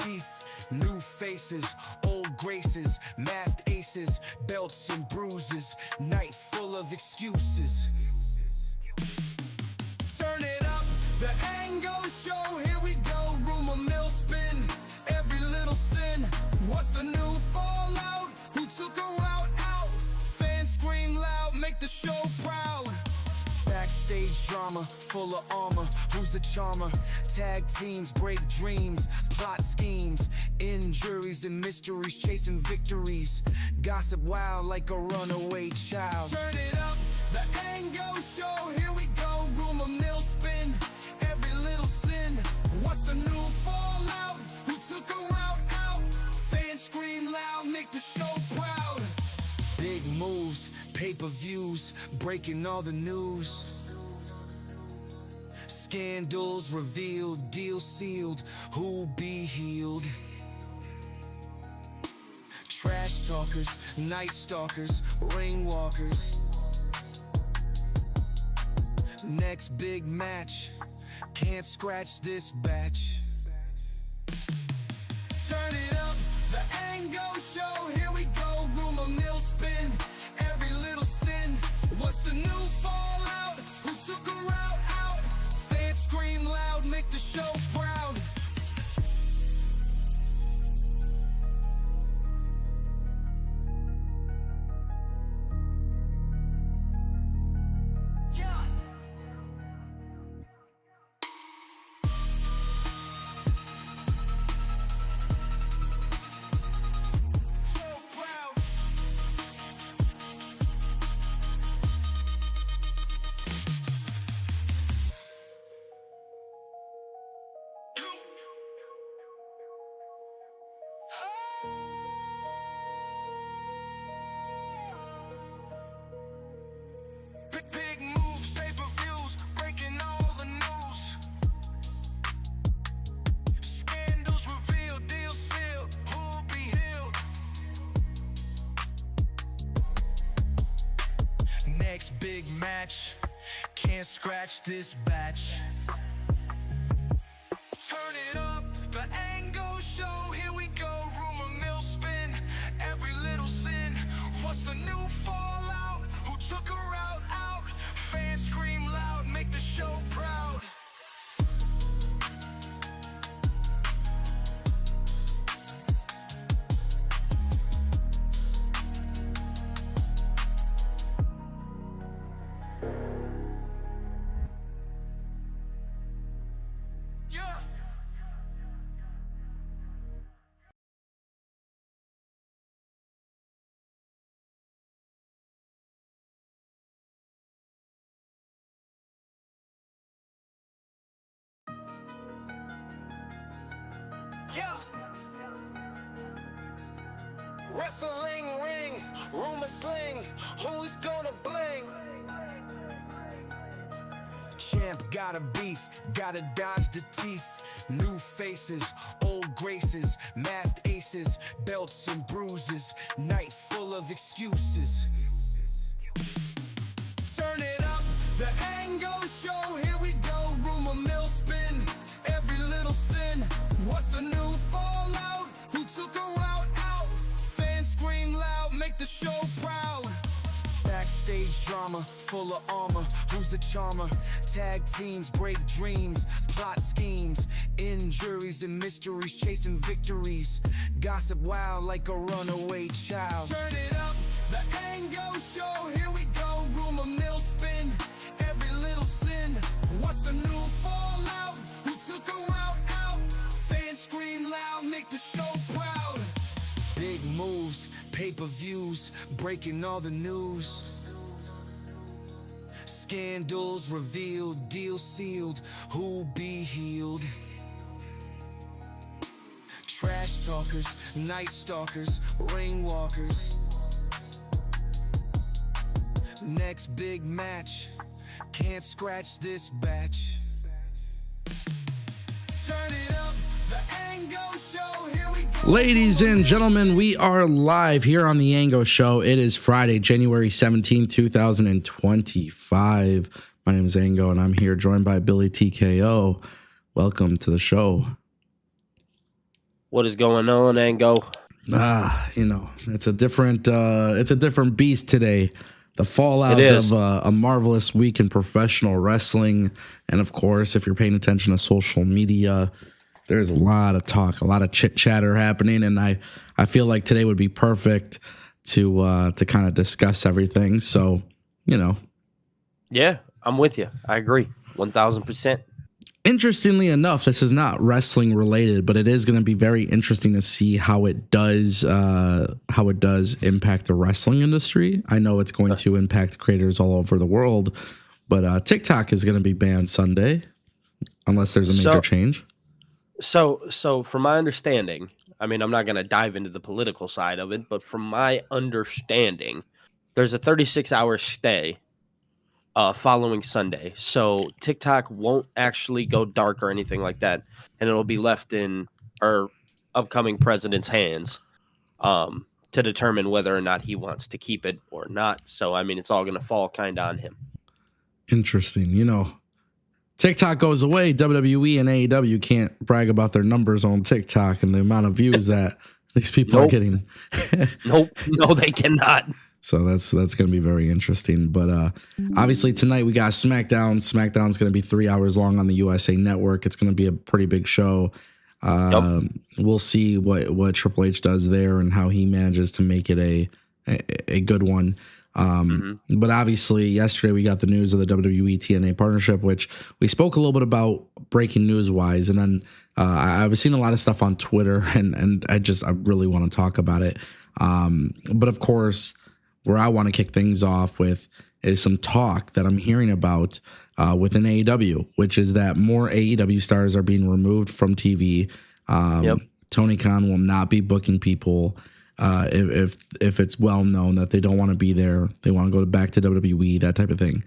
teeth. New faces, old graces, masked aces, belts and bruises, night full of excuses. Turn it up, the Ango show, here we go. Rumor mill spin, every little sin. What's the new fallout? Who took her out? Fans scream loud, make the show proud. Backstage drama, full of armor, who's the charmer? Tag teams, break dreams, plot schemes, injuries and mysteries, chasing victories. Gossip wild like a runaway child. Turn it up, the Ango show, here we go. Rumor mill spin, every little sin. What's the new fallout? Who took her out? Fans scream loud, make the show proud. Big moves, pay-per-views, breaking all the news. Scandals revealed, deal sealed, who'll be healed? Trash talkers, night stalkers, ring walkers. Next big match, can't scratch this batch. Turn it up, the Ango show, here we go. Rumor mill spin, every little sin. What's the new fallout? Who took her out? Fans scream loud, make the show proud. Big moves, pay-per-views, breaking all the news. Scandals revealed, deal sealed, who'll be healed? Next big match, can't scratch this batch. Turn it up, the Ango show, here we go. Rumor mill spin, every little sin. What's the new fallout? Who took her out? Fans scream loud, make the show proud. Yeah. Yeah. Wrestling ring, rumor sling, who's gonna bling? Champ got a beef, gotta dodge the teeth. New faces, old graces, masked aces, belts and bruises, night full of excuses. Turn it up, the Ango show, here we go. Rumor mill spin, every little sin. What's the new fallout? Who took her out? Fans scream loud, make the show proud. Backstage drama, full of armor, who's the charmer? Tag teams, break dreams, plot schemes, injuries and mysteries, chasing victories. Gossip wild like a runaway child. Turn it up, the Ango show, here we go. Rumor mill spin, every little sin. What's the new fallout? Who took her out? Fans scream loud, make the show proud. Big moves, pay-per-views, breaking all the news. Scandals revealed, deal sealed, who'll be healed? Trash talkers, night stalkers, ring walkers. Next big match, can't scratch this batch. Turn it up, the Ango show, here we go. Ladies and gentlemen, we are live here on the Ango Show. It is Friday, January 17, 2025. My name is Ango, and I'm here joined by Billy TKO. Welcome to the show. What is going on, Ango? It's a different beast today. The fallout of a marvelous week in professional wrestling. And of course, if you're paying attention to social media, there's a lot of talk, a lot of chit chatter happening. And I feel like today would be perfect to kind of discuss everything. So, Yeah, I'm with you. I agree. 1,000%. Interestingly enough, this is not wrestling related, but it is going to be very interesting to see how it does impact the wrestling industry. I know it's going to impact creators all over the world, but TikTok is going to be banned Sunday unless there's a major change. So from my understanding, I mean, I'm not going to dive into the political side of it, but from my understanding, there's a 36-hour stay following Sunday. So TikTok won't actually go dark or anything like that, and it'll be left in our upcoming president's hands to determine whether or not he wants to keep it or not. So, I mean, it's all going to fall kind of on him. Interesting. TikTok goes away. WWE and AEW can't brag about their numbers on TikTok and the amount of views that these people are getting. No, they cannot. So that's going to be very interesting. But obviously tonight we got Smackdown. Smackdown's going to be 3 hours long on the USA Network. It's going to be a pretty big show. We'll see what Triple H does there and how he manages to make it a good one. But obviously yesterday we got the news of the WWE-TNA partnership, which we spoke a little bit about breaking news wise. And then I was seeing a lot of stuff on Twitter and I really want to talk about it. But of course, where I want to kick things off with is some talk that I'm hearing about within AEW, which is that more AEW stars are being removed from TV. Tony Khan will not be booking people if it's well known that they don't want to be there. They want to go back to WWE, that type of thing.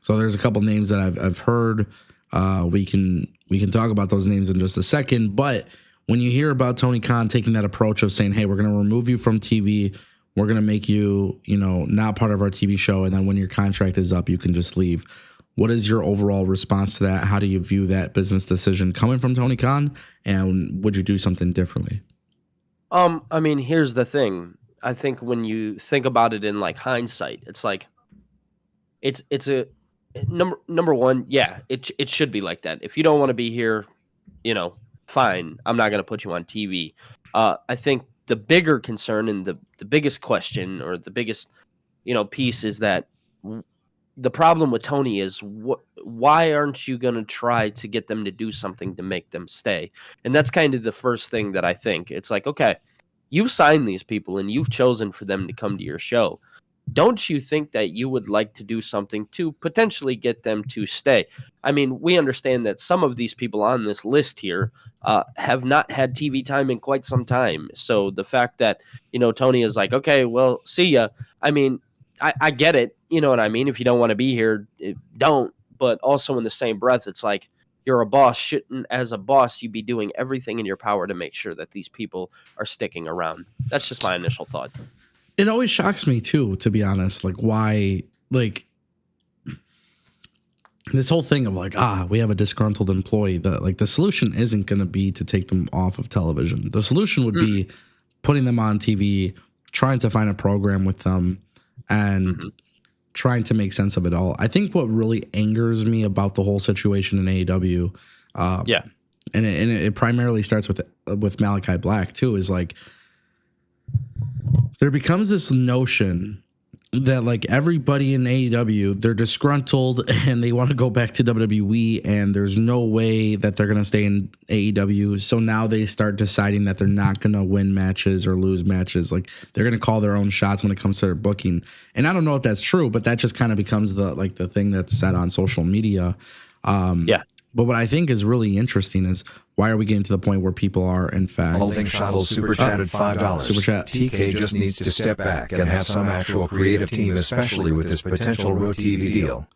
So there's a couple names that I've heard. We can talk about those names in just a second. But when you hear about Tony Khan taking that approach of saying, hey, we're going to remove you from TV, we're going to make you, not part of our TV show. And then when your contract is up, you can just leave. What is your overall response to that? How do you view that business decision coming from Tony Khan? And would you do something differently? I mean, here's the thing. I think when you think about it in like hindsight, it's like, it's a number one. Yeah, it should be like that. If you don't want to be here, fine. I'm not going to put you on TV. I think the bigger concern and the biggest question or the biggest, piece is that the problem with Tony is why aren't you going to try to get them to do something to make them stay? And that's kind of the first thing that I think. It's like, okay, you've signed these people and you've chosen for them to come to your show. Don't you think that you would like to do something to potentially get them to stay? I mean, we understand that some of these people on this list here have not had TV time in quite some time. So the fact that, Tony is like, okay, well, see ya. I mean, I get it. You know what I mean? If you don't want to be here, don't. But also in the same breath, it's like you're a boss. Shouldn't, as a boss, you be doing everything in your power to make sure that these people are sticking around? That's just my initial thought. It always shocks me too, to be honest. Like why, this whole thing of we have a disgruntled employee. The solution isn't going to be to take them off of television. The solution would be putting them on TV, trying to find a program with them, and trying to make sense of it all. I think what really angers me about the whole situation in AEW, and it primarily starts with Malachi Black too, is like, there becomes this notion that everybody in AEW, they're disgruntled and they want to go back to WWE, and there's no way that they're going to stay in AEW. So now they start deciding that they're not going to win matches or lose matches. They're going to call their own shots when it comes to their booking. And I don't know if that's true, but that just kind of becomes the thing that's said on social media. But what I think is really interesting is, why are we getting to the point where people are, in fact... Holding Shuttle super chatted $5. Super chat. TK just needs to step back and have some actual creative team, especially with this potential Raw TV deal.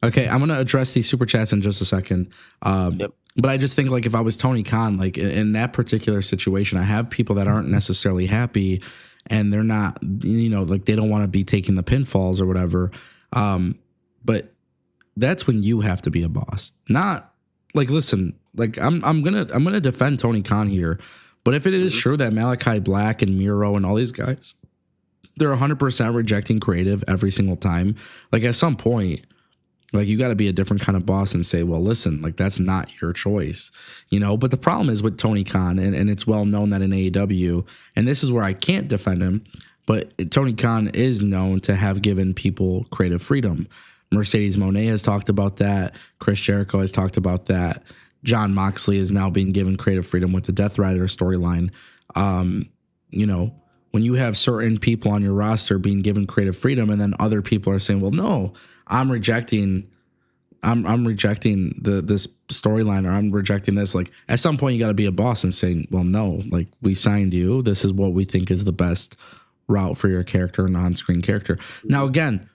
Okay, I'm going to address these super chats in just a second. But I just think, if I was Tony Khan, in that particular situation, I have people that aren't necessarily happy, and they're not, they don't want to be taking the pinfalls or whatever. But that's when you have to be a boss. Not... listen, like I'm gonna defend Tony Khan here, but if it is true that Malachi Black and Miro and all these guys, they're 100% rejecting creative every single time. Like at some point, like you got to be a different kind of boss and say, well, listen, like that's not your choice, you know. But the problem is with Tony Khan, and it's well known that in AEW, and this is where I can't defend him, but Tony Khan is known to have given people creative freedom. Mercedes Moné has talked about that. Chris Jericho has talked about that. John Moxley is now being given creative freedom with the Death Rider storyline. You know, when you have certain people on your roster being given creative freedom, and then other people are saying, well, no, I'm rejecting this storyline, or I'm rejecting this. Like at some point you got to be a boss and say, well, no, like we signed you. This is what we think is the best route for your character, non-screen character. Now, again,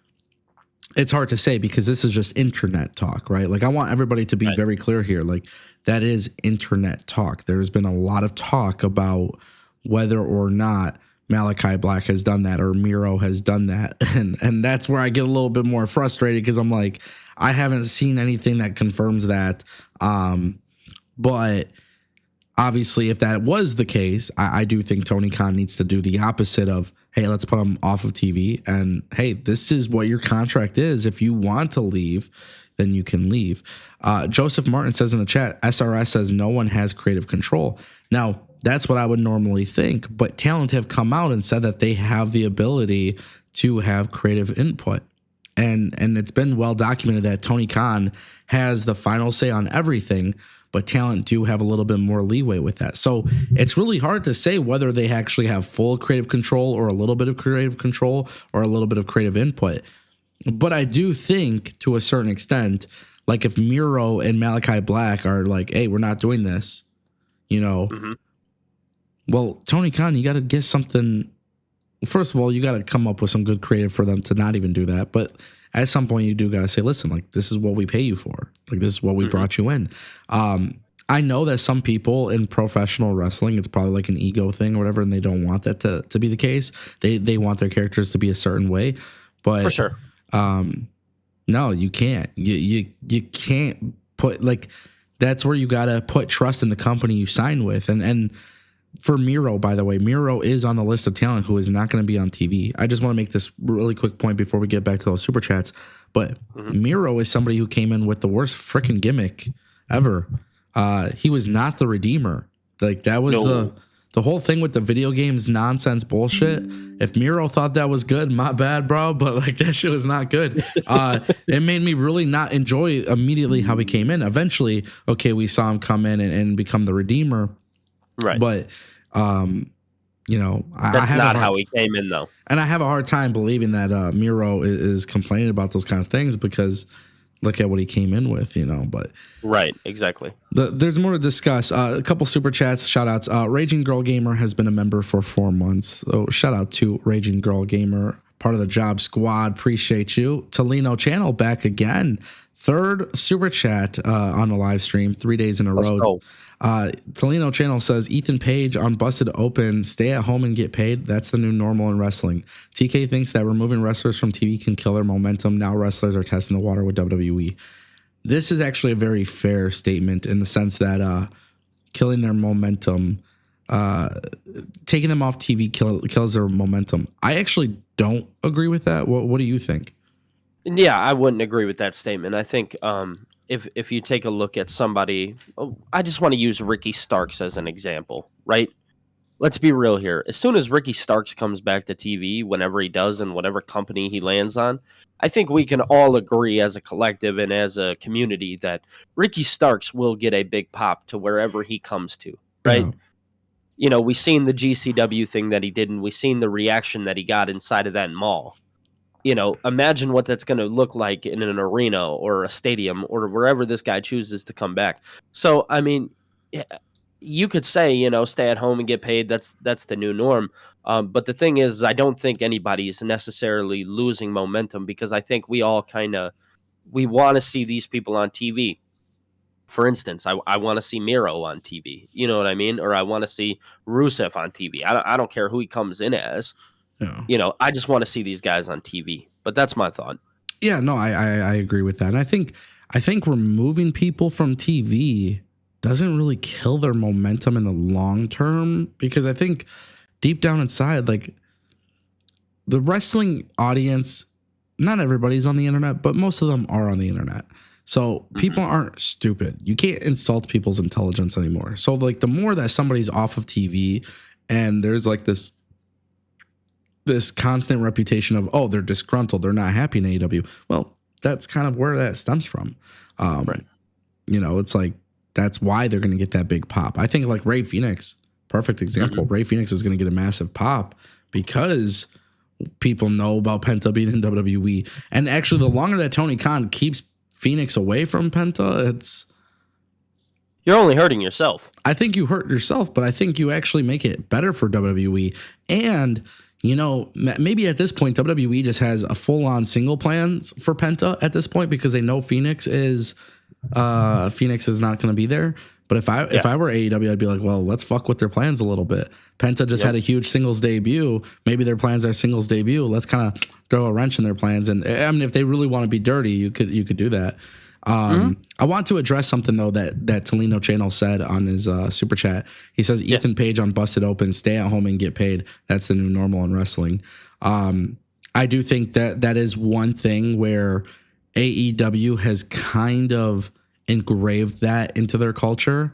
it's hard to say because this is just internet talk, right? Like I want everybody to be very clear here. Like that is internet talk. There's been a lot of talk about whether or not Malachi Black has done that or Miro has done that. And that's where I get a little bit more frustrated because I'm like, I haven't seen anything that confirms that. But obviously, if that was the case, I do think Tony Khan needs to do the opposite of, hey, let's put him off of TV. And hey, this is what your contract is. If you want to leave, then you can leave. Joseph Martin says in the chat, SRS says no one has creative control. Now, that's what I would normally think, but talent have come out and said that they have the ability to have creative input. And it's been well documented that Tony Khan has the final say on everything, but talent do have a little bit more leeway with that. So it's really hard to say whether they actually have full creative control or a little bit of creative control or a little bit of creative input. But I do think to a certain extent, like if Miro and Malachi Black are like, hey, we're not doing this, you know, well, Tony Khan, you got to get something. First of all, you got to come up with some good creative for them to not even do that. But at some point, you do got to say, listen, like, this is what we pay you for. Like, this is what we brought you in. I know that some people in professional wrestling, it's probably like an ego thing or whatever, and they don't want that to be the case. They want their characters to be a certain way. But for sure. No, you can't. You can't put, like, that's where you got to put trust in the company you sign with. And for Miro, by the way, Miro is on the list of talent who is not going to be on TV. I just want to make this really quick point before we get back to those super chats. But Miro is somebody who came in with the worst freaking gimmick ever. He was not the Redeemer. Like that was the whole thing with the video games nonsense bullshit. If Miro thought that was good, my bad, bro. But like that shit was not good. It made me really not enjoy immediately how he came in. Eventually, okay, we saw him come in and become the Redeemer. Right. But, you know, that's not how he came in, though. And I have a hard time believing that Miro is complaining about those kind of things because look at what he came in with, you know. But right, exactly. There's more to discuss. A couple super chats, shout outs. Raging Girl Gamer has been a member for 4 months. So shout out to Raging Girl Gamer, part of the Job Squad. Appreciate you. Tolino Channel back again. 3rd super chat on the live stream, 3 days in a row. Tolino Channel says Ethan Page on Busted Open, stay at home and get paid. That's the new normal in wrestling. TK thinks that removing wrestlers from TV can kill their momentum. Now wrestlers are testing the water with WWE. This is actually a very fair statement in the sense that killing their momentum, taking them off TV kills their momentum. I actually don't agree with that. What do you think? Yeah, I wouldn't agree with that statement. I think if you take a look at somebody, I just want to use Ricky Starks as an example, right? Let's be real here. As soon as Ricky Starks comes back to TV, whenever he does and whatever company he lands on, I think we can all agree as a collective and as a community that Ricky Starks will get a big pop to wherever he comes to, right? You know, we've seen the GCW thing that he did, and we've seen the reaction that he got inside of that mall. You know, imagine what that's going to look like in an arena or a stadium or wherever this guy chooses to come back. So, I mean, you could say, you know, stay at home and get paid. That's the new norm. But the thing is, I don't think anybody is necessarily losing momentum because I think we all we want to see these people on TV. For instance, I want to see Miro on TV. You know what I mean? Or I want to see Rusev on TV. I don't care who he comes in as. Yeah. You know, I just want to see these guys on TV. But that's my thought. Yeah, no, I agree with that. And I think removing people from TV doesn't really kill their momentum in the long term, because I think deep down inside, like, the wrestling audience, not everybody's on the internet, but most of them are on the internet. So people aren't stupid. You can't insult people's intelligence anymore. So like the more that somebody's off of TV and there's like this constant reputation of, oh, they're disgruntled, they're not happy in AEW. Well, that's kind of where that stems from. Right. You know, it's like, that's why they're going to get that big pop. I think like Ray Phoenix, perfect example. Ray Phoenix is going to get a massive pop because people know about Penta being in WWE. And actually, the longer that Tony Khan keeps Phoenix away from Penta, you're only hurting yourself. I think you hurt yourself, but I think you actually make it better for WWE. And, you know, maybe at this point, WWE just has a full-on single plan for Penta at this point because they know Phoenix is not going to be there. But if I were AEW, I'd be like, well, let's fuck with their plans a little bit. Penta just had a huge singles debut. Maybe their plans are singles debut. Let's kind of throw a wrench in their plans. And I mean, if they really want to be dirty, you could do that. I want to address something though that Tolino Channel said on his super chat. He says Ethan Page on Busted Open, stay at home and get paid. That's the new normal in wrestling. I do think that is one thing where AEW has kind of engraved that into their culture.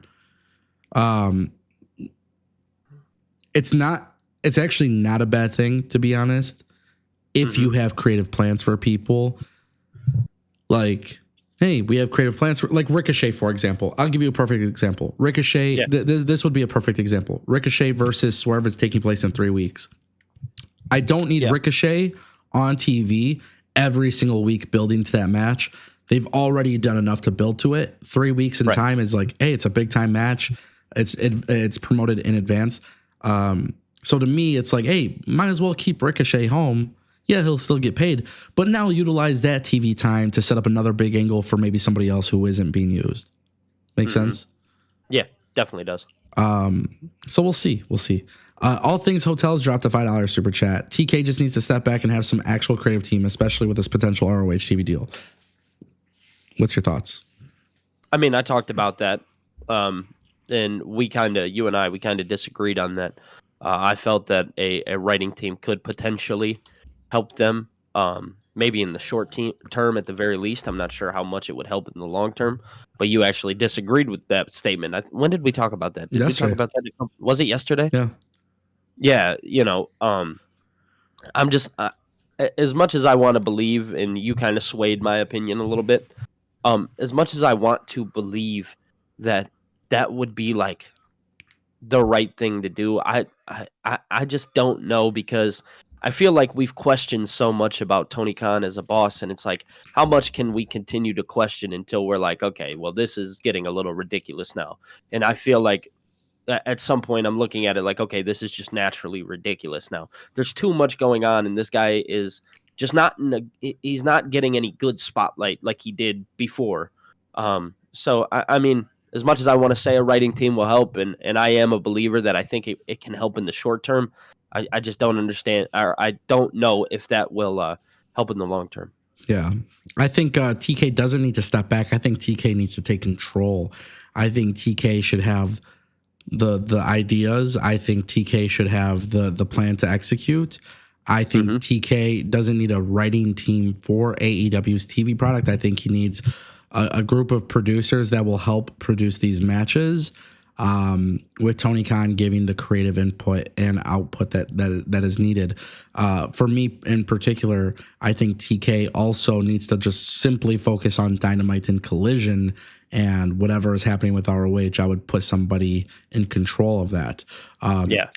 It's actually not a bad thing, to be honest, if you have creative plans for people. Like, hey, we have creative plans for, like, Ricochet, for example. I'll give you a perfect example. Ricochet, this would be a perfect example. Ricochet versus Swerve is taking place in 3 weeks. I don't need Ricochet on TV every single week building to that match. They've already done enough to build to it. 3 weeks in time is like, hey, it's a big time match. It's promoted in advance. So to me, it's like, hey, might as well keep Ricochet home. Yeah, he'll still get paid, but now utilize that TV time to set up another big angle for maybe somebody else who isn't being used. Make sense? Yeah, definitely does. So we'll see. All Things Hotels dropped a $5 super chat. TK just needs to step back and have some actual creative team, especially with this potential ROH TV deal. What's your thoughts? I mean, I talked about that, and you and I kind of disagreed on that. I felt that a writing team could potentially help them, maybe in the short term at the very least. I'm not sure how much it would help in the long term, but you actually disagreed with that statement. When did we talk about that? Did we talk about that? Was it yesterday? Yeah. Yeah, you know, I'm just, as much as I want to believe, and you kind of swayed my opinion a little bit, as much as I want to believe that would be like the right thing to do, I just don't know, because I feel like we've questioned so much about Tony Khan as a boss, and it's like, how much can we continue to question until we're like, okay, well, this is getting a little ridiculous now. And I feel like at some point I'm looking at it like, okay, this is just naturally ridiculous now. There's too much going on, and this guy is just he's not getting any good spotlight like he did before. So I mean, as much as I want to say a writing team will help, and I am a believer that I think it can help in the short term, I just don't understand, or I don't know if that will help in the long term. Yeah. I think TK doesn't need to step back. I think TK needs to take control. I think TK should have the ideas. I think TK should have the plan to execute. I think TK doesn't need a writing team for AEW's TV product. I think he needs a group of producers that will help produce these matches, with Tony Khan giving the creative input and output that is needed. For me in particular, I think TK also needs to just simply focus on Dynamite and Collision, and whatever is happening with ROH, I would put somebody in control of that.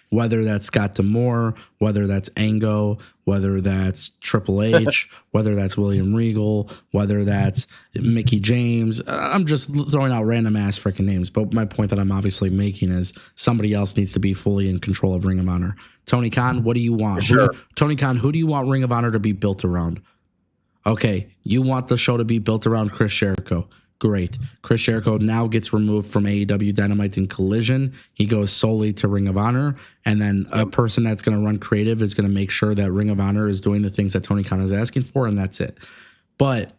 Whether that's Scott D'Amore, whether that's Ango, whether that's Triple H, whether that's William Regal, whether that's Mickey James. I'm just throwing out random ass freaking names. But my point that I'm obviously making is somebody else needs to be fully in control of Ring of Honor. Tony Khan, what do you want? Tony Khan, who do you want Ring of Honor to be built around? Okay, you want the show to be built around Chris Jericho. Great. Chris Jericho now gets removed from AEW Dynamite and Collision. He goes solely to Ring of Honor. And then a person that's going to run creative is going to make sure that Ring of Honor is doing the things that Tony Khan is asking for, and that's it. But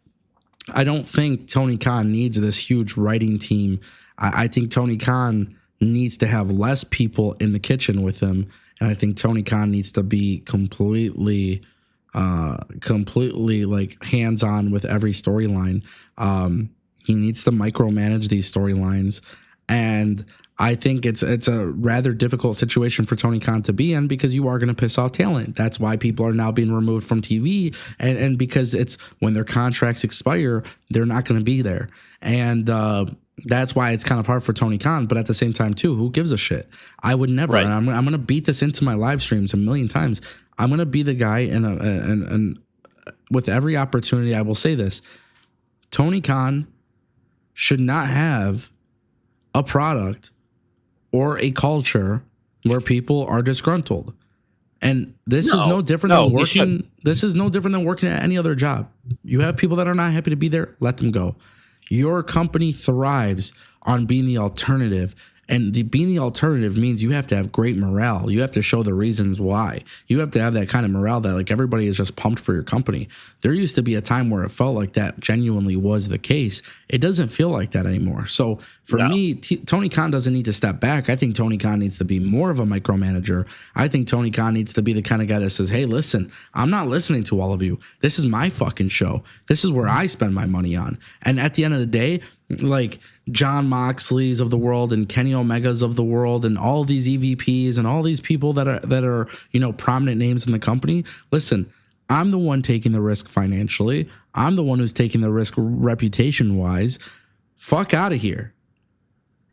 I don't think Tony Khan needs this huge writing team. I think Tony Khan needs to have less people in the kitchen with him, and I think Tony Khan needs to be completely like hands-on with every storyline. He needs to micromanage these storylines, and I think it's a rather difficult situation for Tony Khan to be in because you are going to piss off talent. That's why people are now being removed from TV, and because it's when their contracts expire, they're not going to be there, and that's why it's kind of hard for Tony Khan. But at the same time, too, who gives a shit? I would never. Right. And I'm going to beat this into my live streams a million times. I'm going to be the guy, and with every opportunity, I will say this: Tony Khan should not have a product or a culture where people are disgruntled. And this is no different than working. This is no different than working at any other job. You have people that are not happy to be there, let them go. Your company thrives on being the alternative. And being the alternative means you have to have great morale. You have to show the reasons why. You have to have that kind of morale that like everybody is just pumped for your company. There used to be a time where it felt like that genuinely was the case. It doesn't feel like that anymore. So for me, Tony Khan doesn't need to step back. I think Tony Khan needs to be more of a micromanager. I think Tony Khan needs to be the kind of guy that says, hey, listen, I'm not listening to all of you. This is my fucking show. This is where I spend my money on. And at the end of the day, like John Moxley's of the world and Kenny Omega's of the world and all these EVPs and all these people that are prominent names in the company. Listen, I'm the one taking the risk financially. I'm the one who's taking the risk reputation wise. Fuck out of here.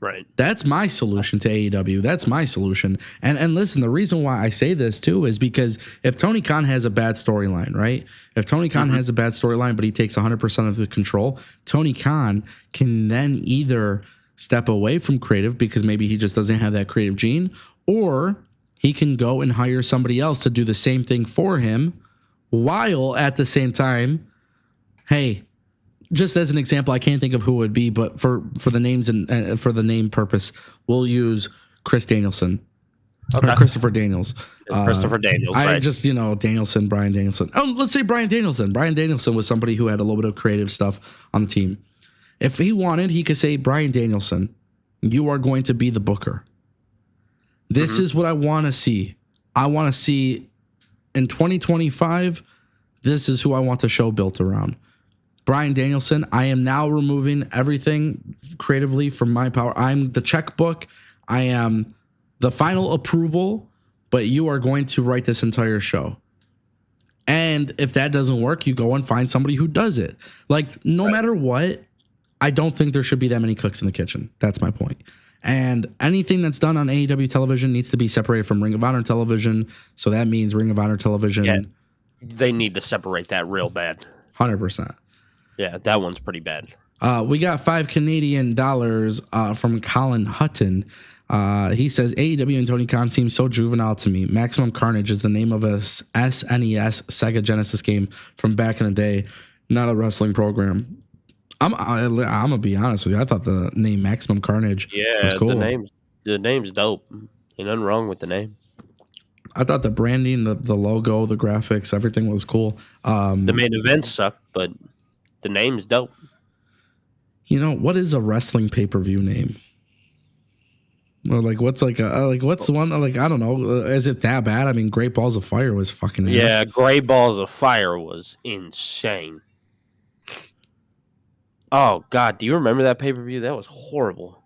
Right. That's my solution to AEW. That's my solution. And listen, the reason why I say this too is because if Tony Khan has a bad storyline, right? If Tony Khan has a bad storyline, but he takes 100% of the control, Tony Khan can then either step away from creative because maybe he just doesn't have that creative gene, or he can go and hire somebody else to do the same thing for him, while at the same time, hey, just as an example, I can't think of who it would be, but for the names and for the name purpose, we'll use Chris Danielson. Okay. Or Christopher Daniels. Christopher Daniels. I right. just, Danielson, Brian Danielson. Oh, let's say Brian Danielson. Brian Danielson was somebody who had a little bit of creative stuff on the team. If he wanted, he could say, Brian Danielson, you are going to be the booker. This is what I want to see. I want to see in 2025, this is who I want the show built around. Brian Danielson, I am now removing everything creatively from my power. I'm the checkbook. I am the final approval, but you are going to write this entire show. And if that doesn't work, you go and find somebody who does it. Like, no matter what, I don't think there should be that many cooks in the kitchen. That's my point. And anything that's done on AEW television needs to be separated from Ring of Honor television. So that means Ring of Honor television. Yeah, they need to separate that real bad. 100%. Yeah, that one's pretty bad. We got $5 Canadian from Colin Hutton. He says, AEW and Tony Khan seem so juvenile to me. Maximum Carnage is the name of a SNES Sega Genesis game from back in the day, not a wrestling program. I'm gonna be honest with you. I thought the name Maximum Carnage was cool. The name's dope. Ain't nothing wrong with the name. I thought the branding, the logo, the graphics, everything was cool. The main event sucked, but the name's dope. What is a wrestling pay-per-view name? Or what's what's the one? Like, I don't know. Is it that bad? I mean, Great Balls of Fire was fucking ass. Yeah, Great Balls of Fire was insane. Oh, God. Do you remember that pay-per-view? That was horrible.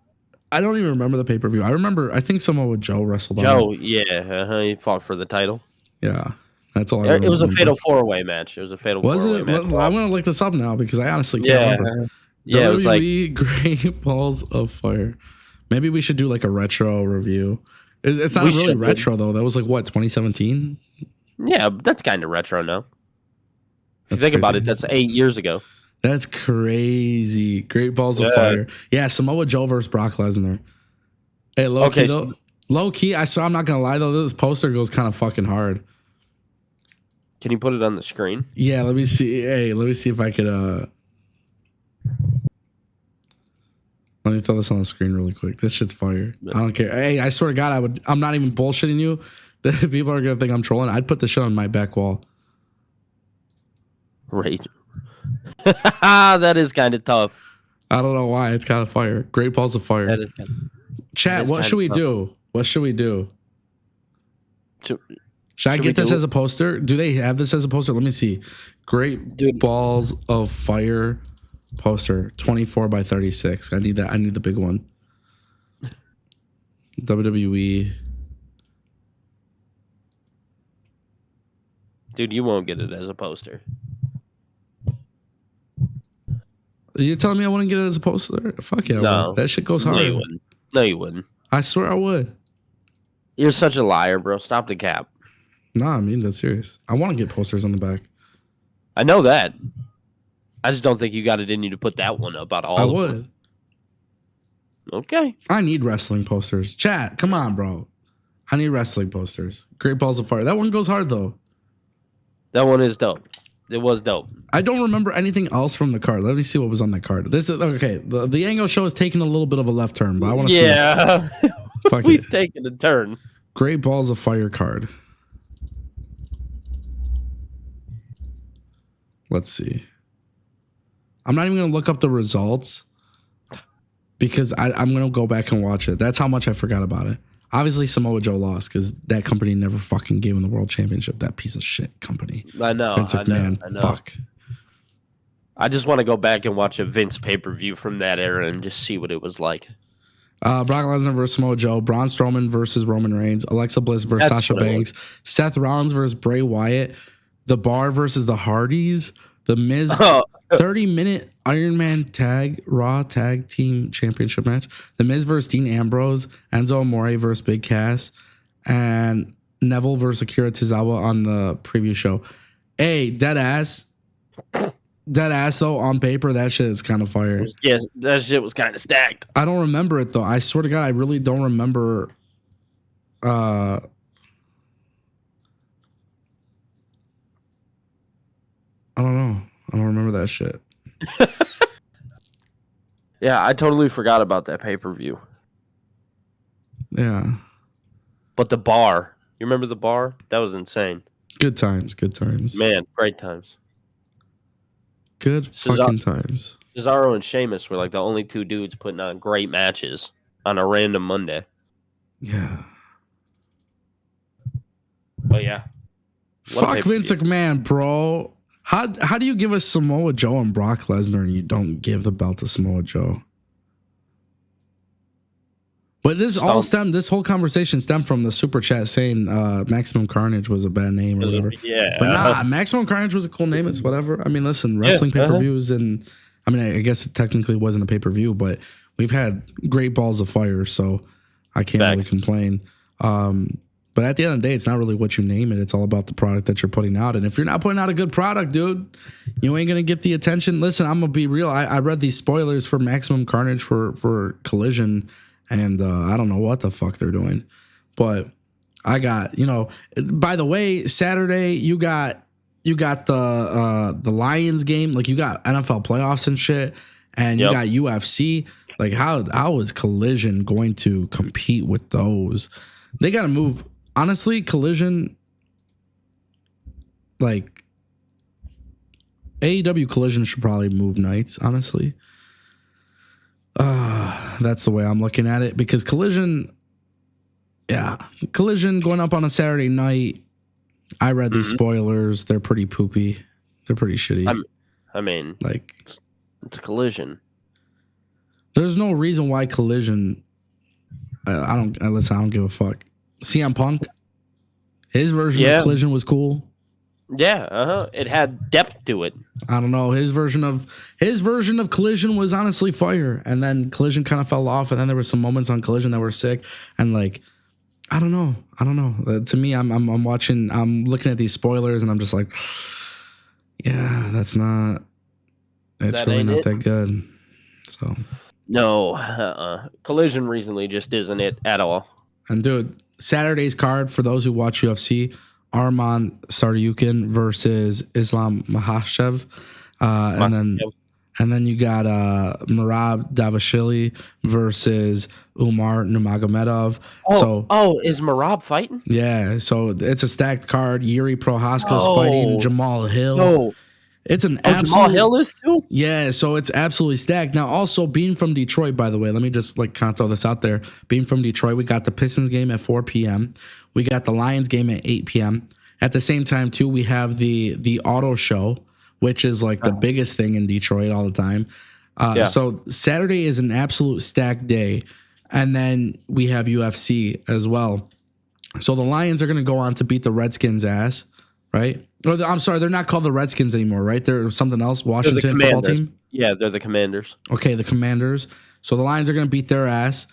I don't even remember the pay-per-view. I think Samoa Joe wrestled on it. Yeah. He fought for the title. Yeah. That's all I remember. It was a fatal four-way match. Was it? I'm going to look this up now because I honestly can't remember. Yeah, it was WWE Great Balls of Fire. Maybe we should do like a retro review. It's not really retro, though. That was 2017? Yeah, that's kind of retro now. If you think about it, that's 8 years ago. That's crazy. Great Balls of Fire. Yeah, Samoa Joe versus Brock Lesnar. Hey, low key, I'm not going to lie, though. This poster goes kind of fucking hard. Can you put it on the screen? Yeah, let me see. Hey, let me see if I could... Let me throw this on the screen really quick. This shit's fire. I don't care. Hey, I swear to God, I'm not even bullshitting you. People are going to think I'm trolling. I'd put this shit on my back wall. Right. That is kind of tough. I don't know why. It's kind of fire. Great balls of fire. That is kind of, Chat, what should we do? What should we do? Should I get this as a poster? Do they have this as a poster? Let me see. Great balls of fire poster, 24 by 36. I need that. I need the big one. WWE. Dude, you won't get it as a poster. You're telling me I wouldn't get it as a poster? Fuck yeah. No. That shit goes hard. No, you wouldn't. No, you wouldn't. I swear I would. You're such a liar, bro. Stop the cap. Nah, I mean, that's serious. I want to get posters on the back. I know that. I just don't think you got it in you to put that one up out of all I of would. them. Okay. I need wrestling posters. Chat, come on, bro. I need wrestling posters. Great balls of fire. That one goes hard, though. That one is dope. It was dope. I don't remember anything else from the card. Let me see what was on that card. This is okay. The Ango show is taking a little bit of a left turn, but I want to see. Yeah. Fuck We've it. taken a turn. Great balls of fire card. Let's see. I'm not even going to look up the results because I'm going to go back and watch it. That's how much I forgot about it. Obviously, Samoa Joe lost because that company never fucking gave him the world championship. That piece of shit company. I know. Vince McMahon. I know. Fuck. I just want to go back and watch a Vince pay-per-view from that era and just see what it was like. Brock Lesnar versus Samoa Joe, Braun Strowman versus Roman Reigns, Alexa Bliss versus That's Sasha what it Banks, Seth Rollins versus Bray Wyatt, The Bar versus the Hardys, The Miz 30-minute Iron Man Raw Tag Team Championship match, The Miz versus Dean Ambrose, Enzo Amore versus Big Cass, and Neville versus Akira Tozawa on the preview show. Hey, dead ass though, on paper, that shit is kind of fire. Yeah, that shit was kind of stacked. I don't remember it though. I swear to God, I really don't remember. I don't know. I don't remember that shit. Yeah, I totally forgot about that pay-per-view. Yeah. But the bar, you remember the bar? That was insane. Good times. Good times. Man, great times. Good fucking times. Cesaro and Sheamus were like the only two dudes putting on great matches on a random Monday. Yeah. But yeah. Fuck Vince McMahon, bro. How do you give us Samoa Joe and Brock Lesnar and you don't give the belt to Samoa Joe? But this whole conversation stemmed from the super chat saying Maximum Carnage was a bad name or whatever. Yeah. But nah, Maximum Carnage was a cool name. It's whatever. I mean, listen, wrestling pay-per-views and I mean, I guess it technically wasn't a pay-per-view, but we've had great balls of fire, so I can't really complain. But at the end of the day, it's not really what you name it. It's all about the product that you're putting out. And if you're not putting out a good product, dude, you ain't going to get the attention. Listen, I'm going to be real. I read these spoilers for Maximum Carnage for Collision, and I don't know what the fuck they're doing. But I got, by the way, Saturday, you got the Lions game. Like, you got NFL playoffs and shit, and you got UFC. Like, how is Collision going to compete with those? They got to move. Honestly, Collision, like AEW Collision should probably move nights, honestly. That's the way I'm looking at it because Collision going up on a Saturday night. I read these spoilers. They're pretty poopy. They're pretty shitty. I mean, like it's Collision. There's no reason why Collision. I don't give a fuck. CM Punk, his version of Collision was cool. Yeah, it had depth to it. I don't know. His version of Collision was honestly fire, and then Collision kind of fell off, and then there were some moments on Collision that were sick, and like, I don't know. To me, I'm watching, I'm looking at these spoilers, and I'm just like, yeah, it's really not that good. So no, Collision recently just isn't it at all. And dude, Saturday's card for those who watch UFC, Arman Saryukin versus Islam Makhachev, and then you got Merab Davashvili versus Umar Nurmagomedov. Is Merab fighting? Yeah, so it's a stacked card. Yuri Prohaska's fighting Jamal Hill. It's an Jamal absolute Hill is too. yeah. So it's absolutely stacked. Now, also being from Detroit, by the way, let me just like kind of throw this out there. Being from Detroit, we got the Pistons game at 4 p.m. We got the Lions game at 8 p.m. At the same time, too, we have the auto show, which is like the biggest thing in Detroit all the time. So Saturday is an absolute stacked day, and then we have UFC as well. So the Lions are going to go on to beat the Redskins' ass, right? Or I'm sorry, they're not called the Redskins anymore, right? They're something else. Washington football team. Yeah, they're the Commanders. Okay, the Commanders. So the Lions are going to beat their ass.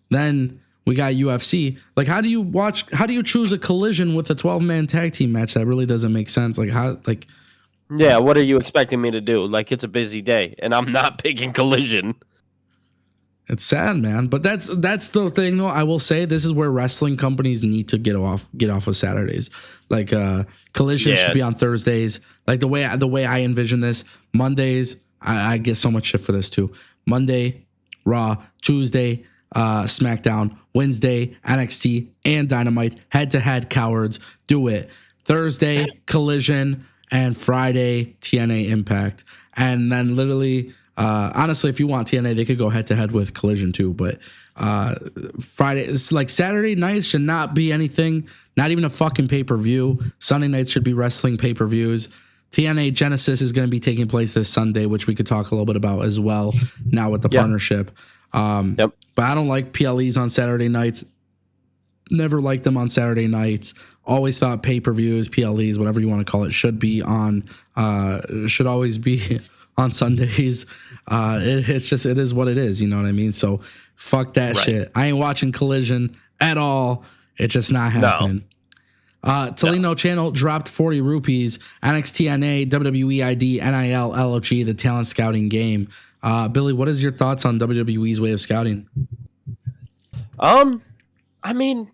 Then we got UFC. Like, how do you choose a collision with a 12-man tag team match? That really doesn't make sense. Like, how, like, yeah, what are you expecting me to do? Like, it's a busy day, and I'm not picking collision. it's sad, man. But that's the thing, though. I will say this is where wrestling companies need to get off of Saturdays. Like, collision should be on Thursdays. Like the way I envision this, Mondays. I get so much shit for this too. Monday, Raw. Tuesday, SmackDown. Wednesday, NXT and Dynamite. Head-to-head, cowards. Do it. Thursday, Collision. And Friday, TNA Impact. And then literally, honestly, if you want TNA, they could go head-to-head with Collision too. But Friday, it's like Saturday nights should not be anything. Not even a fucking pay-per-view. Sunday nights should be wrestling pay-per-views. TNA Genesis is going to be taking place this Sunday, which we could talk a little bit about as well now with the partnership. But I don't like PLEs on Saturday nights. Never liked them on Saturday nights. Always thought pay-per-views, PLEs, whatever you want to call it, should always be on Sundays. It is what it is. You know what I mean? So fuck that shit. I ain't watching Collision at all. It's just not happening. Tolino Channel dropped 40 rupees. NXT, WWE ID, NIL, LOG, the talent scouting game. Billy, what is your thoughts on WWE's way of scouting? I mean,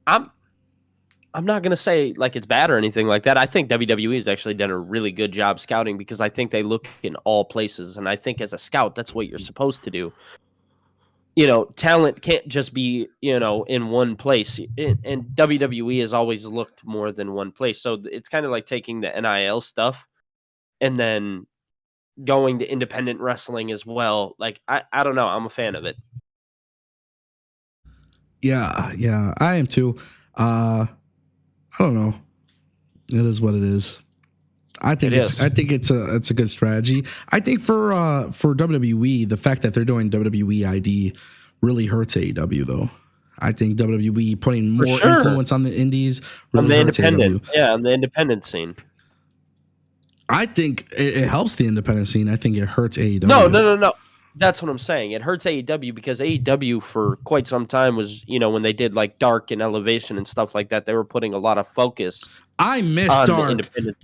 I'm not gonna say like it's bad or anything like that. I think WWE has actually done a really good job scouting because I think they look in all places, and I think as a scout, that's what you're supposed to do. You know, talent can't just be, you know, in one place. And WWE has always looked more than one place. So it's kind of like taking the NIL stuff and then going to independent wrestling as well. Like, I don't know. I'm a fan of it. Yeah, I am too. I don't know. It is what it is. I think it's a good strategy. I think for WWE, the fact that they're doing WWE ID really hurts AEW though. I think WWE putting more influence on the indies really hurts AEW. Yeah, on the independent scene. I think it helps the independent scene. I think it hurts AEW. No. That's what I'm saying. It hurts AEW because AEW for quite some time was, you know, when they did like Dark and Elevation and stuff like that, they were putting a lot of focus. I miss Dark.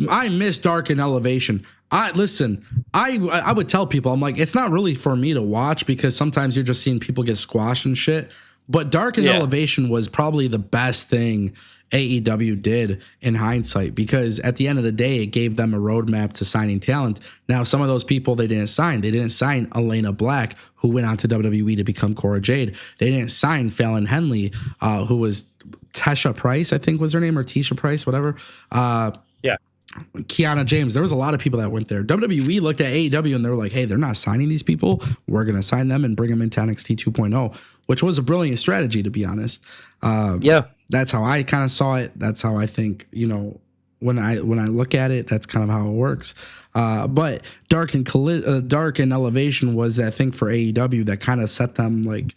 I miss Dark and Elevation. I would tell people, I'm like, it's not really for me to watch because sometimes you're just seeing people get squashed and shit. But Dark and Elevation was probably the best thing AEW did in hindsight because at the end of the day, it gave them a roadmap to signing talent. Now, some of those people they didn't sign. They didn't sign Elena Black, who went on to WWE to become Cora Jade. They didn't sign Fallon Henley, who was Tesha Price, I think was her name, or Tisha Price, whatever. Kiana James. There was a lot of people that went there. WWE looked at AEW and they were like, hey, they're not signing these people. We're going to sign them and bring them into NXT 2.0, which was a brilliant strategy, to be honest. That's how I kind of saw it. That's how I think, you know, when I look at it, that's kind of how it works. But Dark and Elevation was that thing for AEW that kind of set them like,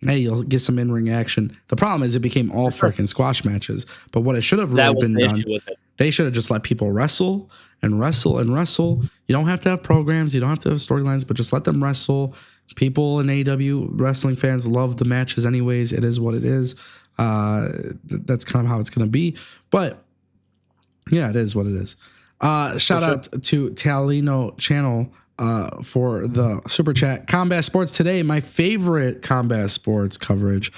hey, you'll get some in-ring action. The problem is it became all freaking squash matches. But what it should have really been done, they should have just let people wrestle and wrestle and wrestle. You don't have to have programs. You don't have to have storylines, but just let them wrestle. People in AEW, wrestling fans love the matches anyways. It is what it is. That's kind of how it's going to be. But yeah, it is what it is. Shout out to Talino Channel for the super chat. Combat Sports Today, my favorite combat sports coverage.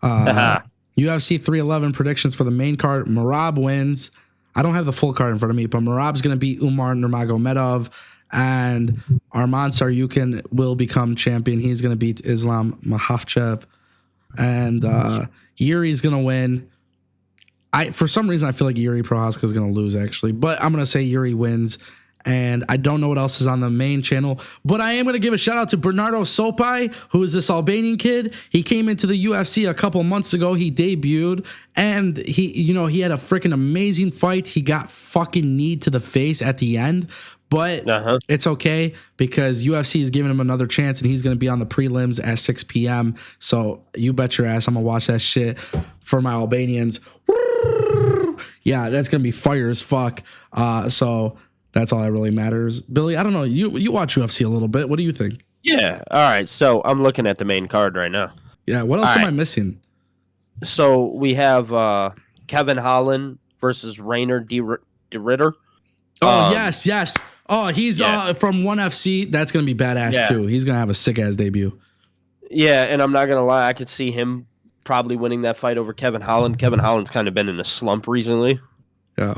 UFC 311 predictions for the main card. Merab wins. I don't have the full card in front of me, but Merab's going to beat Umar Nurmagomedov, and Arman Saryukin will become champion. He's going to beat Islam Makhachev, and Yuri's going to win. For some reason, I feel like Yuri Prohaska is going to lose, actually, but I'm going to say Yuri wins. And I don't know what else is on the main channel, but I am going to give a shout out to Bernardo Sopai, who is this Albanian kid. He came into the UFC a couple months ago. He debuted, and he had a freaking amazing fight. He got fucking kneed to the face at the end, but it's okay because UFC is giving him another chance, and he's going to be on the prelims at 6 p.m. So you bet your ass I'm going to watch that shit for my Albanians. Yeah, that's going to be fire as fuck. So that's all that really matters. Billy, I don't know. You watch UFC a little bit. What do you think? Yeah. All right. So I'm looking at the main card right now. Yeah. What else am I missing? So we have Kevin Holland versus Rainer de Ritter. Oh, yes. Oh, he's from ONE FC. That's going to be badass too. He's going to have a sick ass debut. Yeah, and I'm not going to lie. I could see him probably winning that fight over Kevin Holland. Kevin Holland's kind of been in a slump recently. Yeah.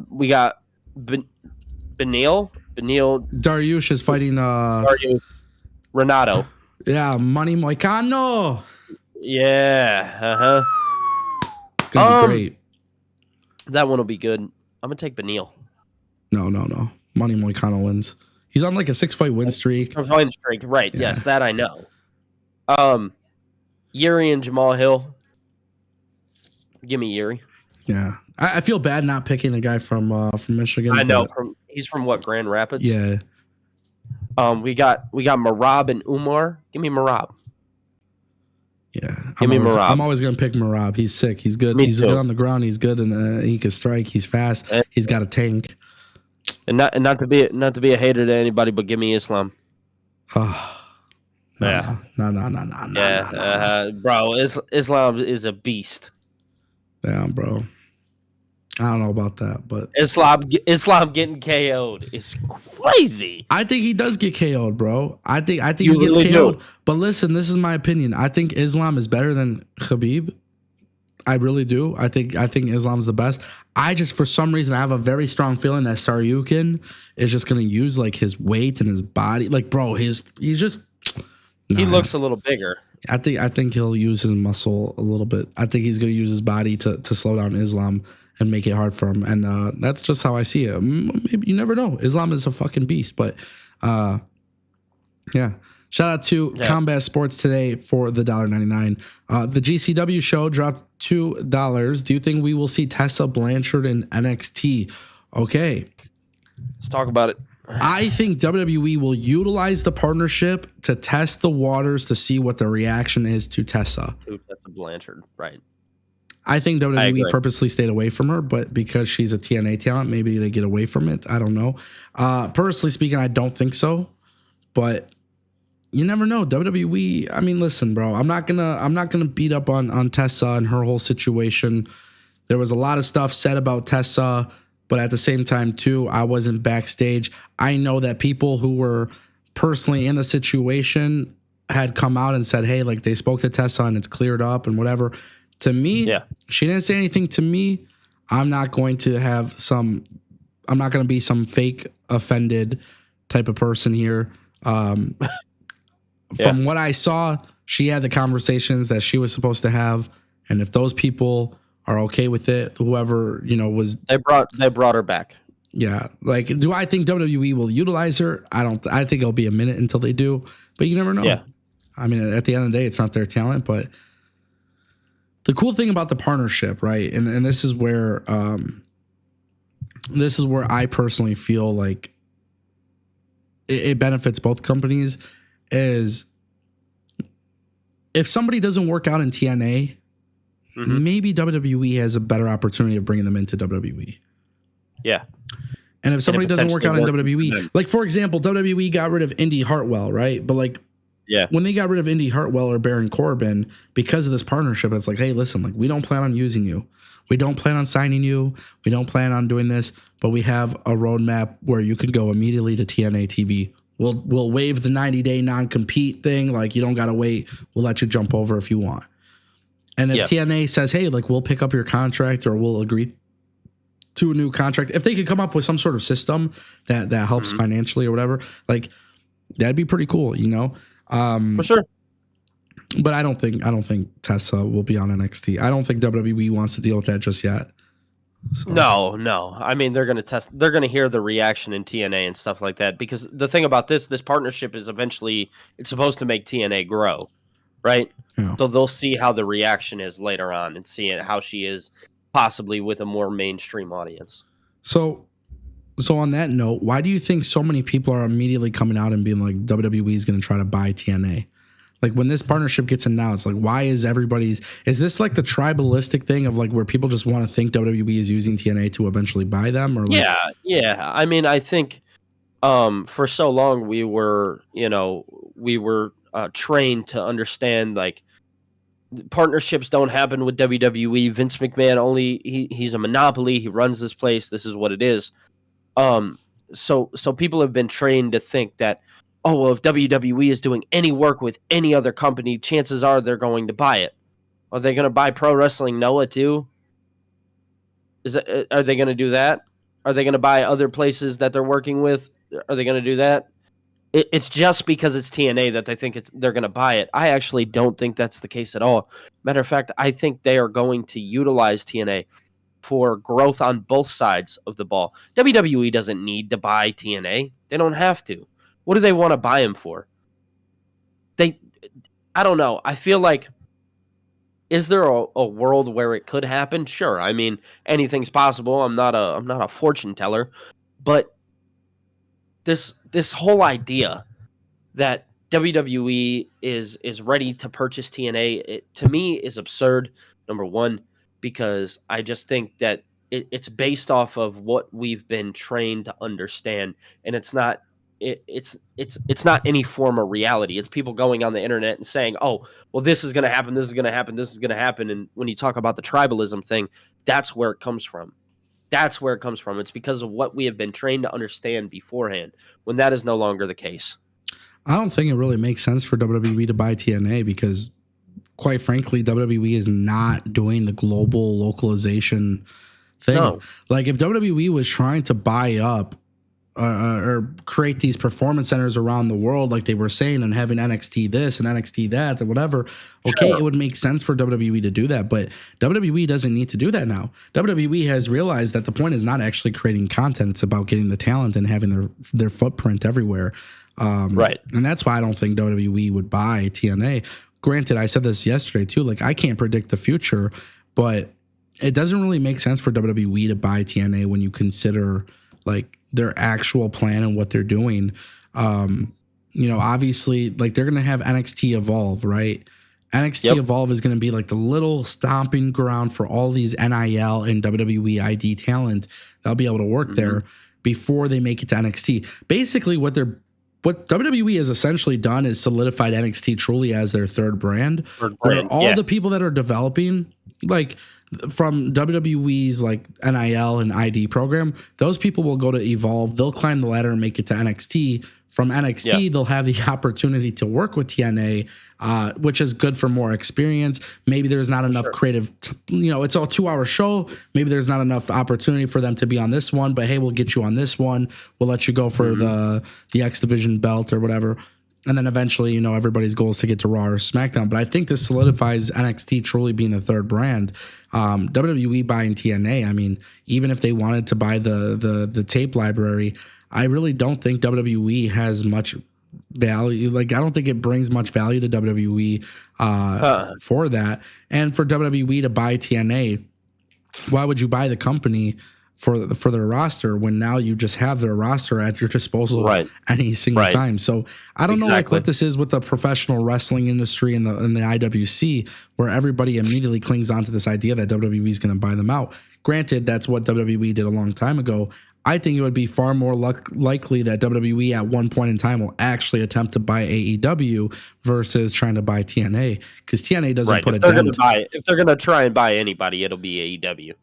We got Benil. Dariush is fighting Renato. Yeah, Money Moicano. Yeah. Gonna be great. That one will be good. I'm gonna take Benil. No. Money Moicano wins. He's on like a 6-fight win streak. Right. Yeah. Yes, that I know. Yuri and Jamal Hill. Give me Yuri. Yeah. I feel bad not picking a guy from Michigan. I know. He's from what, Grand Rapids? Yeah. We got Marab and Umar. Give me Marab. Yeah. Marab. I'm always gonna pick Marab. He's sick. He's good. He's good on the ground. He's good, and he can strike. He's fast. He's got a tank. And not to be a hater to anybody, but give me Islam. Oh. No. Bro, Islam is a beast. Damn, bro. I don't know about that, but Islam getting KO'd is crazy. I think he does get KO'd, bro. I think he gets really KO'd. Do. But listen, this is my opinion. I think Islam is better than Khabib. I really do. I think Islam's the best. I just, for some reason, I have a very strong feeling that Saryukin is just gonna use like his weight and his body. Like, bro, he's just. He looks a little bigger. I think he'll use his muscle a little bit. I think he's gonna use his body to slow down Islam and make it hard for him. And that's just how I see it. Maybe, you never know. Islam is a fucking beast. But yeah. Shout out to Combat Sports today for the $1.99. The GCW show dropped $2. Do you think we will see Tessa Blanchard in NXT? Okay. Let's talk about it. I think WWE will utilize the partnership to test the waters to see what the reaction is to Tessa. To Tessa Blanchard, right. I think WWE purposely stayed away from her, but because she's a TNA talent, maybe they get away from it. I don't know. Personally speaking, I don't think so, but you never know. WWE. I mean, listen, bro. I'm not gonna beat up on Tessa and her whole situation. There was a lot of stuff said about Tessa, but at the same time, too, I wasn't backstage. I know that people who were personally in the situation had come out and said, "Hey, like they spoke to Tessa and it's cleared up and whatever." To me, she didn't say anything to me. I'm not going to be some fake offended type of person here. From what I saw, she had the conversations that she was supposed to have. And if those people are okay with it, whoever, was. They brought her back. Yeah. Like, do I think WWE will utilize her? I don't. I think it'll be a minute until they do. But you never know. Yeah. I mean, at the end of the day, it's not their talent, but. The cool thing about the partnership, right, and this is where I personally feel like it benefits both companies, is if somebody doesn't work out in TNA, maybe WWE has a better opportunity of bringing them into WWE. Yeah. And if somebody doesn't work out in WWE, like for example, WWE got rid of Indy Hartwell, right? But like. Yeah. When they got rid of Indy Hartwell or Baron Corbin because of this partnership, it's like, hey, listen, like we don't plan on using you. We don't plan on signing you. We don't plan on doing this, but we have a roadmap where you can go immediately to TNA TV. We'll waive the 90-day non-compete thing. Like you don't got to wait. We'll let you jump over if you want. And if TNA says, hey, like we'll pick up your contract or we'll agree to a new contract, if they could come up with some sort of system that helps financially or whatever, like that'd be pretty cool, For sure. But I don't think Tessa will be on NXT. I don't think WWE wants to deal with that just yet. So, No. I mean, they're going to test. They're going to hear the reaction in TNA and stuff like that. Because the thing about this partnership is eventually it's supposed to make TNA grow, right? yeah. So they'll see how the reaction is later on and see how she is possibly with a more mainstream audience. So on that note, why do you think so many people are immediately coming out and being like WWE is going to try to buy TNA? Like when this partnership gets announced, like why is is this like the tribalistic thing of like where people just want to think WWE is using TNA to eventually buy them? Or like, Yeah. I mean, I think for so long we were trained to understand like partnerships don't happen with WWE. Vince McMahon he's a monopoly. He runs this place. This is what it is. So people have been trained to think that, oh, well, if WWE is doing any work with any other company, chances are they're going to buy it. Are they going to buy Pro Wrestling Noah too? Are they going to do that? Are they going to buy other places that they're working with? Are they going to do that? It's just because it's TNA that they think they're going to buy it. I actually don't think that's the case at all. Matter of fact, I think they are going to utilize TNA for growth on both sides of the ball. WWE doesn't need to buy TNA. They don't have to. What do they want to buy him for? I don't know. I feel like, is there a world where it could happen? Sure. I mean, anything's possible. I'm not a fortune teller, but this whole idea that WWE is ready to purchase TNA, to me is absurd. Number one, because I just think that it's based off of what we've been trained to understand, and it's not any form of reality. It's people going on the internet and saying, "Oh, well, this is going to happen. This is going to happen. This is going to happen." And when you talk about the tribalism thing, that's where it comes from. That's where it comes from. It's because of what we have been trained to understand beforehand, when that is no longer the case. I don't think it really makes sense for WWE to buy TNA because, quite frankly, WWE is not doing the global localization thing. No. Like if WWE was trying to buy up or create these performance centers around the world, like they were saying, and having NXT this and NXT that or whatever, okay, Sure. It would make sense for WWE to do that. But WWE doesn't need to do that now. WWE has realized that the point is not actually creating content; it's about getting the talent and having their footprint everywhere. Right. And that's why I don't think WWE would buy TNA. Granted, I said this yesterday too. Like I can't predict the future, but it doesn't really make sense for WWE to buy TNA when you consider like their actual plan and what they're doing. Obviously, like they're gonna have NXT Evolve, right? NXT Evolve is gonna be like the little stomping ground for all these NIL and WWE ID talent. They'll be able to work there before they make it to NXT. Basically, what WWE has essentially done is solidified NXT truly as their third brand. Where all the people that are developing, like from WWE's like NIL and ID program, those people will go to Evolve. They'll climb the ladder and make it to NXT. From NXT, they'll have the opportunity to work with TNA, which is good for more experience. Maybe there's not enough creative, it's a 2-hour show. Maybe there's not enough opportunity for them to be on this one, but hey, we'll get you on this one. We'll let you go for the X Division belt or whatever. And then eventually, everybody's goal is to get to Raw or SmackDown. But I think this solidifies NXT truly being the third brand. WWE buying TNA, I mean, even if they wanted to buy the tape library, I really don't think WWE has much value. Like, I don't think it brings much value to WWE for that. And for WWE to buy TNA, why would you buy the company for their roster when now you just have their roster at your disposal any single time? So I don't know like what this is with the professional wrestling industry and the IWC, where everybody immediately clings onto this idea that WWE is going to buy them out. Granted, that's what WWE did a long time ago. I think it would be far more likely that WWE at one point in time will actually attempt to buy AEW versus trying to buy TNA, because TNA doesn't put a dent. If they're going to try and buy anybody, it'll be AEW.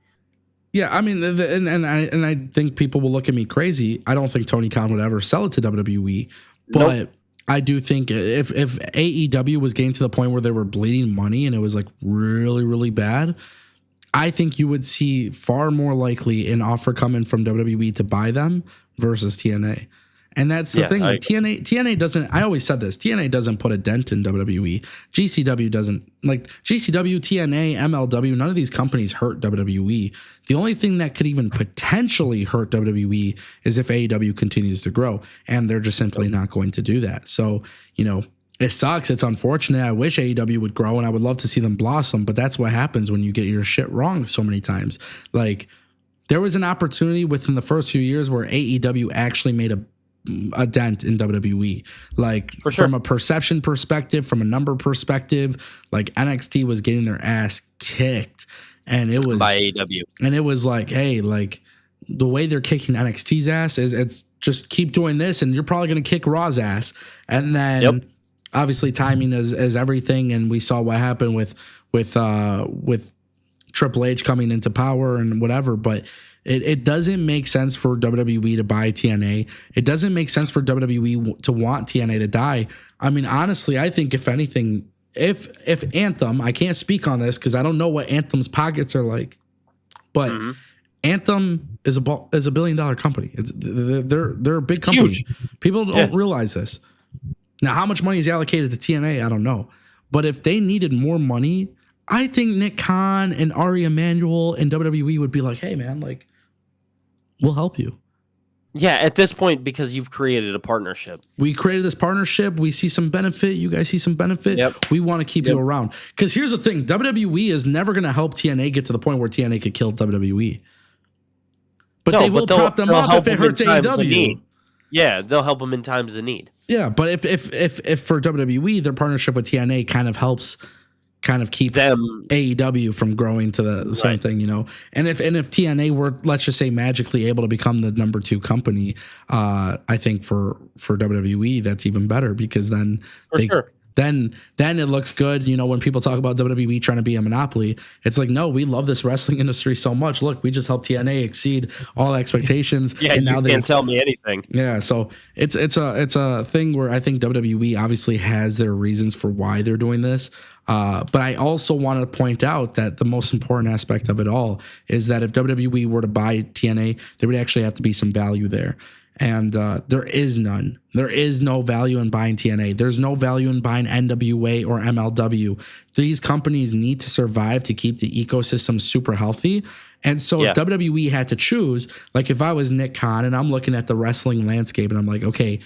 Yeah, I mean, and I think people will look at me crazy. I don't think Tony Khan would ever sell it to WWE, but I do think if AEW was getting to the point where they were bleeding money and it was like really, really bad, I think you would see far more likely an offer coming from WWE to buy them versus TNA. And that's the Yeah, thing. I Like TNA doesn't. I always said this. TNA doesn't put a dent in WWE. GCW doesn't. Like GCW, TNA, MLW. None of these companies hurt WWE. The only thing that could even potentially hurt WWE is if AEW continues to grow, and they're just simply not going to do that. So it sucks. It's unfortunate. I wish AEW would grow, and I would love to see them blossom. But that's what happens when you get your shit wrong so many times. Like there was an opportunity within the first few years where AEW actually made a dent in WWE, like For sure. from a perception perspective, from a number perspective, like NXT was getting their ass kicked, and it was by AEW. and it was like, hey, like the way they're kicking NXT's ass is it's just keep doing this, and you're probably gonna kick Raw's ass, and then obviously timing is everything, and we saw what happened with Triple H coming into power and whatever, but. It doesn't make sense for WWE to buy TNA. It doesn't make sense for WWE to want TNA to die. I mean, honestly, I think if anything, if Anthem, I can't speak on this because I don't know what Anthem's pockets are like, but Anthem is a $1 billion company. They're a big company. Huge. People don't realize this. Now, how much money is allocated to TNA? I don't know, but if they needed more money, I think Nick Khan and Ari Emanuel and WWE would be like, hey man, like, we'll help you. Yeah, at this point, because you've created a partnership. We created this partnership. We see some benefit. You guys see some benefit. Yep. We want to keep you around. Because here's the thing. WWE is never going to help TNA get to the point where TNA could kill WWE. But they will prop them up if it hurts AEW. Yeah, they'll help them in times of need. Yeah, but if for WWE, their partnership with TNA kind of helps kind of keep them AEW from growing to the same thing, And if TNA were, let's just say, magically able to become the number 2 company, I think for WWE that's even better because then then it looks good. When people talk about WWE trying to be a monopoly, it's like, no, we love this wrestling industry so much. Look, we just helped TNA exceed all expectations. Yeah, and now you can't tell me anything. Yeah, so it's a thing where I think WWE obviously has their reasons for why they're doing this. But I also want to point out that the most important aspect of it all is that if WWE were to buy TNA, there would actually have to be some value there. And there is none. There is no value in buying TNA. There's no value in buying NWA or MLW. These companies need to survive to keep the ecosystem super healthy. And so if WWE had to choose, like if I was Nick Khan and I'm looking at the wrestling landscape and I'm like, okay,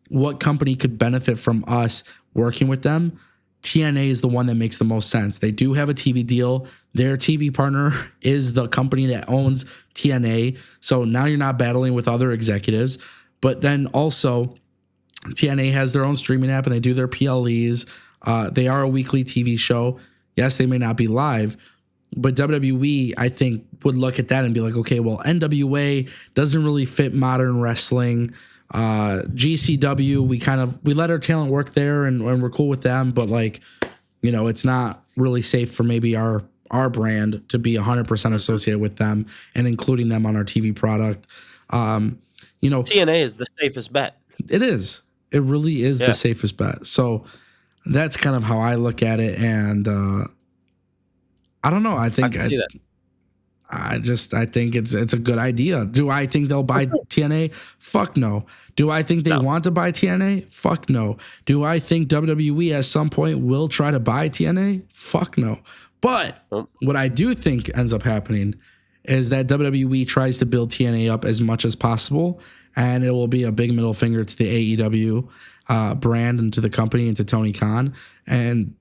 what company could benefit from us working with them? TNA is the one that makes the most sense. They do have a TV deal. Their TV partner is the company that owns TNA. So now you're not battling with other executives. But then also, TNA has their own streaming app and they do their PLEs. They are a weekly TV show. Yes, they may not be live, but WWE, I think, would look at that and be like, okay, well, NWA doesn't really fit modern wrestling. GCW, we let our talent work there and we're cool with them, but it's not really safe for maybe our brand to be 100% associated with them and including them on our TV product. TNA is the safest bet. It is. It really is the safest bet. So that's kind of how I look at it. And I don't know. I think I can see that. I think it's a good idea. Do I think they'll buy TNA? Fuck no. Do I think they want to buy TNA? Fuck no. Do I think WWE at some point will try to buy TNA? Fuck no. But what I do think ends up happening is that WWE tries to build TNA up as much as possible, and it will be a big middle finger to the AEW brand and to the company and to Tony Khan. And,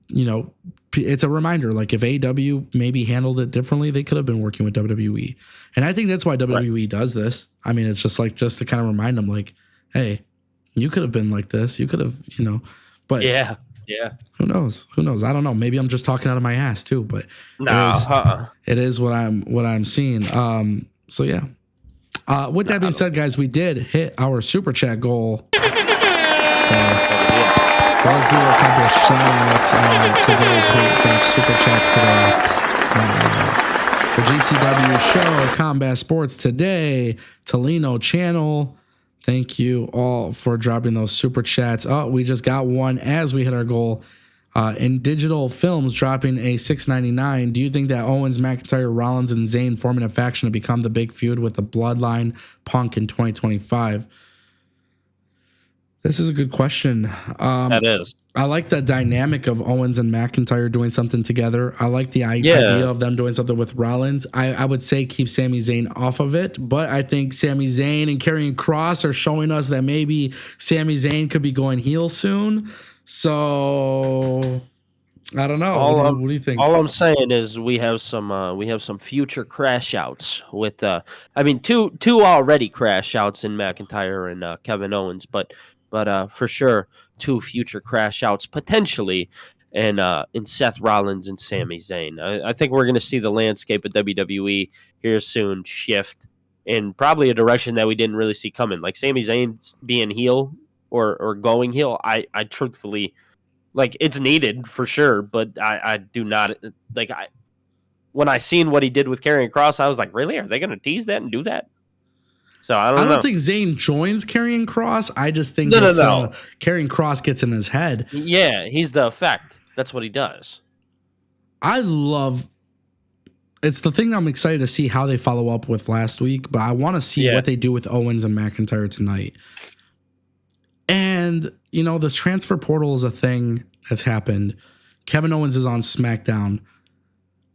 it's a reminder, like if AEW maybe handled it differently, they could have been working with WWE. And I think that's why WWE does this. I mean, it's just to kind of remind them like, hey, you could have been like this. You could have, but yeah. Who knows? I don't know. Maybe I'm just talking out of my ass too, but it is what I'm seeing. So yeah. With that being said, guys, we did hit our super chat goal. Let's do a couple of shout-outs to those who dropped super chats today. The GCW show, Combat Sports Today, Tolino Channel. Thank you all for dropping those super chats. Oh, we just got one as we hit our goal. In Digital Films dropping a $6.99. Do you think that Owens, McIntyre, Rollins, and Zayn forming a faction to become the big feud with the Bloodline Punk in 2025? This is a good question. That is. I like the dynamic of Owens and McIntyre doing something together. I like the idea of them doing something with Rollins. I would say keep Sami Zayn off of it, but I think Sami Zayn and Karrion Kross are showing us that maybe Sami Zayn could be going heel soon. So I don't know. What do you think? All I'm saying is we have some future crash outs with two already crash outs in McIntyre and Kevin Owens, but for sure 2 future crash outs potentially in Seth Rollins and Sami Zayn. I think we're going to see the landscape of WWE here soon shift in probably a direction that we didn't really see coming. Like Sami Zayn being heel or going heel, I truthfully, like, it's needed for sure, but I do not like. When I seen what he did with Karrion Kross, I was like, really? Are they going to tease that and do that? So I don't know. Think Zayn joins Karrion Kross. I just think Karrion Kross gets in his head. Yeah, he's the effect. That's what he does. It's the thing I'm excited to see how they follow up with last week, but I want to see what they do with Owens and McIntyre tonight. And, this transfer portal is a thing that's happened. Kevin Owens is on SmackDown.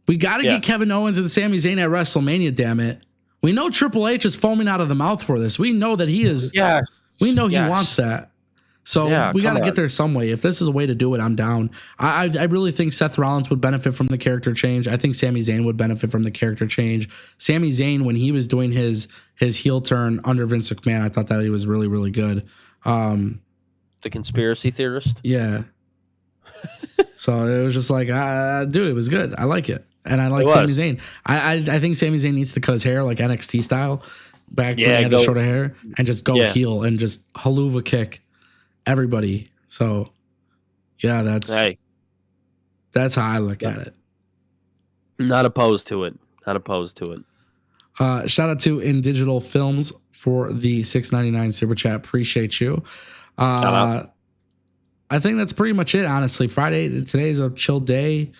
We got to get Kevin Owens and Sami Zayn at WrestleMania, damn it. We know Triple H is foaming out of the mouth for this. We know that he is. Yes. We know he wants that. So we got to get there some way. If this is a way to do it, I'm down. I really think Seth Rollins would benefit from the character change. I think Sami Zayn would benefit from the character change. Sami Zayn, when he was doing his heel turn under Vince McMahon, I thought that he was really, really good. The conspiracy theorist? Yeah. So it was just like, dude, it was good. I like it. And I like Sami Zayn. I think Sami Zayn needs to cut his hair like NXT style back when he had the shorter hair and just go heel and just haluva kick everybody. So yeah, that's how I look at it. Not opposed to it. Shout out to In Digital Films for the $6.99 super chat. Appreciate you. I think that's pretty much it, honestly. Today's a chill day.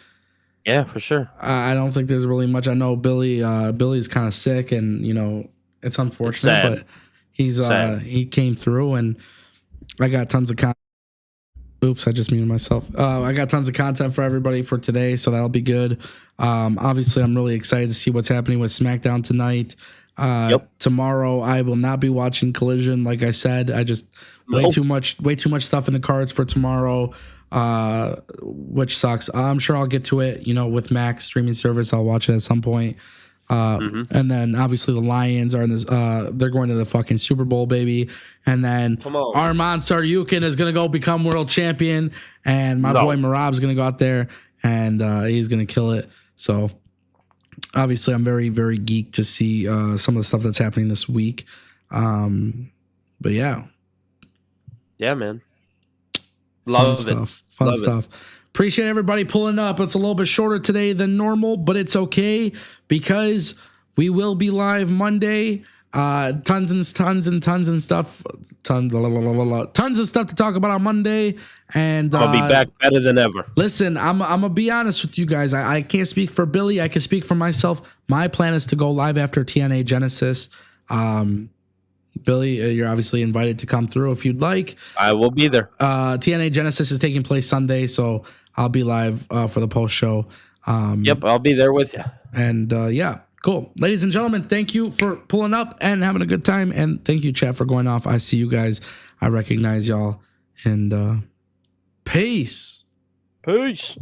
Yeah, for sure. I don't think there's really much. I know Billy's kind of sick, and it's unfortunate, but he came through, and I got tons of content. Oops, I just muted myself. I got tons of content for everybody for today, so that'll be good. Obviously, I'm really excited to see what's happening with SmackDown tonight. Tomorrow, I will not be watching Collision. Like I said, I just way too much stuff in the cards for tomorrow. Which sucks. I'm sure I'll get to it, with Max streaming service. I'll watch it at some point. And then obviously the Lions are in this, they're going to the fucking Super Bowl, baby. And then Arman Saryukin is going to go become world champion. And my boy Marab's going to go out there and, he's going to kill it. So obviously I'm very, very geeked to see, some of the stuff that's happening this week. But yeah. Yeah, man. Fun stuff. Appreciate everybody pulling up. It's a little bit shorter today than normal, but it's okay because we will be live Monday. Tons of stuff to talk about on Monday, and I'll be back better than ever. Listen, I'm gonna be honest with you guys. I can't speak for Billy. I can speak for myself. My plan is to go live after TNA Genesis. Billy, you're obviously invited to come through if you'd like. I will be there. TNA Genesis is taking place Sunday, so I'll be live for the post show. Yep, I'll be there with you. And yeah, cool. Ladies and gentlemen, thank you for pulling up and having a good time. And thank you, chat, for going off. I see you guys. I recognize y'all. And peace. Peace.